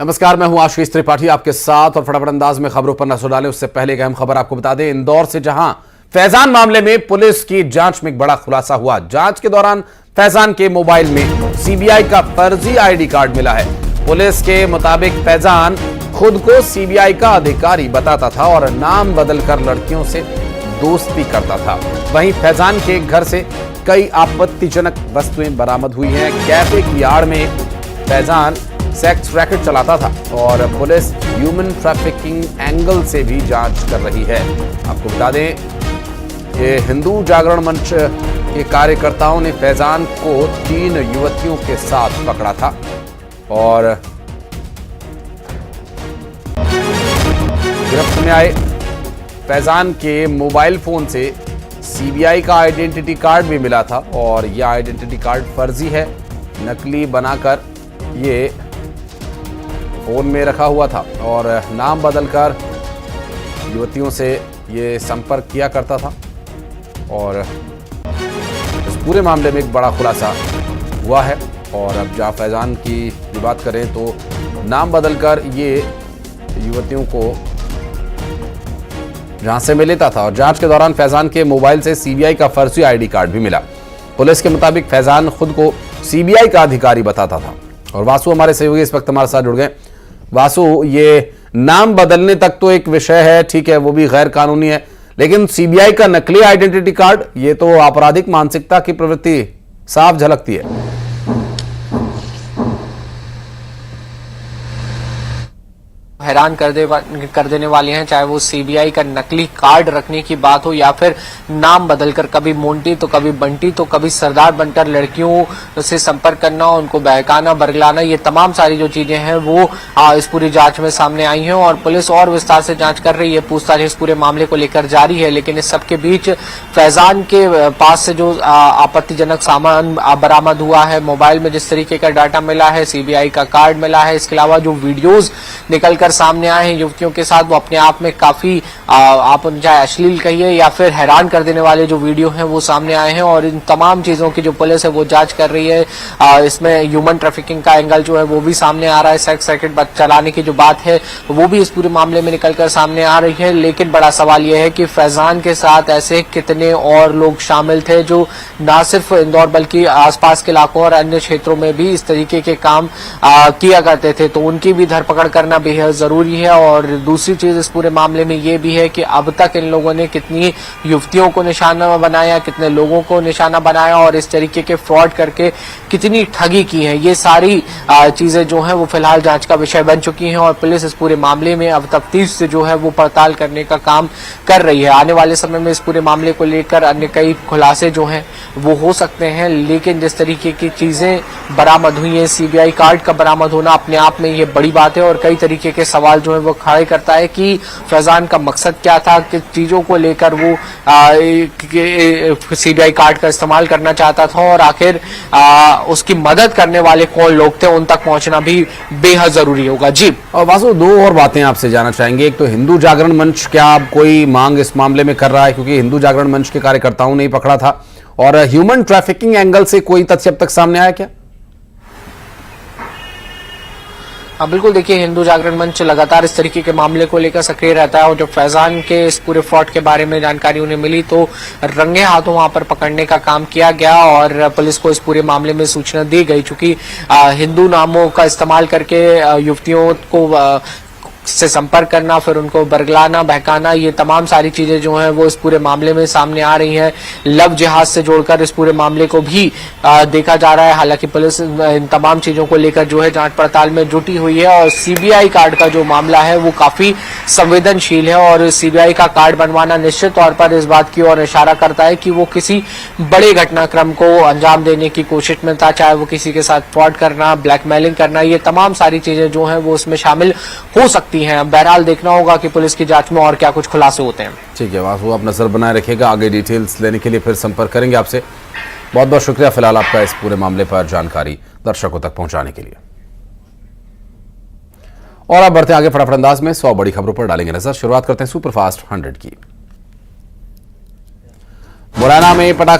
नमस्कार, मैं हूं आशीष त्रिपाठी आपके साथ और फटाफट अंदाज में खबरों पर नजर डालें उससे पहले एक अहम खबर आपको बता दें। इंदौर से जहां फैजान मामले में पुलिस की जांच में एक बड़ा खुलासा हुआ। जांच के दौरान फैजान के मोबाइल में सीबीआई का फर्जी आईडी कार्ड मिला है। पुलिस के मुताबिक फैजान खुद को सीबीआई का अधिकारी बताता था और नाम बदलकर लड़कियों से दोस्ती करता था। वहीं फैजान के घर से कई आपत्तिजनक वस्तुएं बरामद हुई हैं। कैफे की आड़ में फैजान सेक्स रैकेट चलाता था और पुलिस ह्यूमन ट्रैफिकिंग एंगल से भी जांच कर रही है। आपको बता दें कि हिंदू जागरण मंच के कार्यकर्ताओं ने फैजान को 3 युवतियों के साथ पकड़ा था और गिरफ्त में आए फैजान के मोबाइल फोन से सीबीआई का आइडेंटिटी कार्ड भी मिला था और यह आइडेंटिटी कार्ड फर्जी है, नकली बनाकर ये फोन में रखा हुआ था और नाम बदलकर युवतियों से ये संपर्क किया करता था। और इस पूरे मामले में एक बड़ा खुलासा हुआ है। और अब जहाँ फैजान की बात करें तो नाम बदलकर ये युवतियों को जहां से मिल लेता था और जांच के दौरान फैजान के मोबाइल से सीबीआई का फर्जी आईडी कार्ड भी मिला। पुलिस के मुताबिक फैजान खुद को सीबीआई का अधिकारी बताता था। और वासु हमारे सहयोगी इस वक्त हमारे साथ जुड़ गए। वासु, ये नाम बदलने तक तो एक विषय है, ठीक है, वो भी गैर कानूनी है, लेकिन सीबीआई का नकली आइडेंटिटी कार्ड, ये तो आपराधिक मानसिकता की प्रवृत्ति साफ झलकती है। हैरान कर देने वाली हैं, चाहे वो सीबीआई का नकली कार्ड रखने की बात हो या फिर नाम बदलकर कभी मोंटी तो कभी बंटी तो कभी सरदार बनकर लड़कियों से संपर्क करना, उनको बहकाना बरगलाना, ये तमाम सारी जो चीजें हैं वो इस पूरी जांच में सामने आई हैं और पुलिस और विस्तार से जांच कर रही है। पूछताछ इस पूरे मामले को लेकर जारी है। लेकिन इस सबके बीच फैजान के पास से जो आपत्तिजनक सामान बरामद हुआ है, मोबाइल में जिस तरीके का डाटा मिला है, सीबीआई का कार्ड मिला है, इसके अलावा जो वीडियोज निकलकर सामने आए हैं युवतियों के साथ, वो अपने आप में काफी आप चाहे अश्लील कहिए या फिर हैरान कर देने वाले जो वीडियो हैं वो सामने आए हैं। और इन तमाम चीजों की जो पुलिस है वो जांच कर रही है। इसमें ह्यूमन ट्रैफिकिंग का एंगल जो है वो भी सामने आ रहा है। सेक्स रैकेट चलाने की जो बात है वो भी इस पूरे मामले में निकलकर सामने आ रही है। लेकिन बड़ा सवाल यह है कि फैजान के साथ ऐसे कितने और लोग शामिल थे जो न सिर्फ इंदौर बल्कि आसपास के इलाकों और अन्य क्षेत्रों में भी इस तरीके के काम किया करते थे, तो उनकी भी धरपकड़ करना बेहद जरूरी है। और दूसरी चीज इस पूरे मामले में ये भी है कि अब तक इन लोगों ने कितनी युवतियों को निशाना बनाया, कितने लोगों को निशाना बनाया और इस तरीके के फ्रॉड करके कितनी ठगी की है, ये सारी चीजें जो हैं वो फिलहाल जांच का विषय बन चुकी हैं। और पुलिस इस पूरे मामले में अब तफ्तीश से जो है वो पड़ताल करने का काम कर रही है। आने वाले समय में इस पूरे मामले को लेकर अन्य कई खुलासे जो हैं वो हो सकते हैं। लेकिन जिस तरीके की चीजें बरामद हुई है, सीबीआई कार्ड का बरामद होना अपने आप में ये बड़ी बात है और कई तरीके के सवाल जो है वो खड़े करता है कि फैजान का मकसद क्या था, किस चीजों को लेकर वो सीबीआई कार्ड का इस्तेमाल करना चाहता था और आखिर उसकी मदद करने वाले कौन लोग थे, उन तक पहुंचना भी बेहद जरूरी होगा। जी और वासु, 2 और बातें आपसे जानना चाहेंगे। एक तो हिंदू जागरण मंच क्या कोई मांग इस मामले में कर रहा है, क्योंकि हिंदू जागरण मंच के कार्यकर्ताओं ने ही पकड़ा था, और ह्यूमन ट्रैफिकिंग एंगल से कोई तथ्य अब तक सामने आया क्या? बिल्कुल, देखिए, हिंदू जागरण मंच लगातार इस तरीके के मामले को लेकर सक्रिय रहता है और जब फैजान के इस पूरे फ्रॉड के बारे में जानकारी उन्हें मिली तो रंगे हाथों वहां पर पकड़ने का काम किया गया और पुलिस को इस पूरे मामले में सूचना दी गई। चूंकि हिंदू नामों का इस्तेमाल करके युवतियों को से संपर्क करना, फिर उनको बरगलाना, बहकाना, ये तमाम सारी चीजें जो हैं वो इस पूरे मामले में सामने आ रही हैं। लव जिहाद से जोड़कर इस पूरे मामले को भी देखा जा रहा है। हालांकि पुलिस इन तमाम चीजों को लेकर जो है जांच पड़ताल में जुटी हुई है और सीबीआई कार्ड का जो मामला है वो काफी संवेदनशील है और सीबीआई का कार्ड बनवाना निश्चित तौर पर इस बात की ओर इशारा करता है कि वो किसी बड़े घटनाक्रम को अंजाम देने की कोशिश में था, चाहे वो किसी के साथ फ्रॉड करना, ब्लैकमेलिंग करना, ये तमाम सारी चीजें जो हैं वो उसमें शामिल हो सकती हैं। अब बहरहाल देखना होगा कि पुलिस की जांच में और क्या कुछ खुलासे होते हैं। ठीक है वासु, आप नजर बनाए रखिएगा, आगे डिटेल्स लेने के लिए फिर संपर्क करेंगे आपसे। बहुत बहुत शुक्रिया फिलहाल आपका इस पूरे मामले पर जानकारी दर्शकों तक पहुंचाने के लिए। और अब बढ़ते आगे फटाफट अंदाज में 100 बड़ी खबरों पर डालेंगे नजर। शुरुआत करते हैं सुपरफास्ट 100 की। मुरैना में पटाखा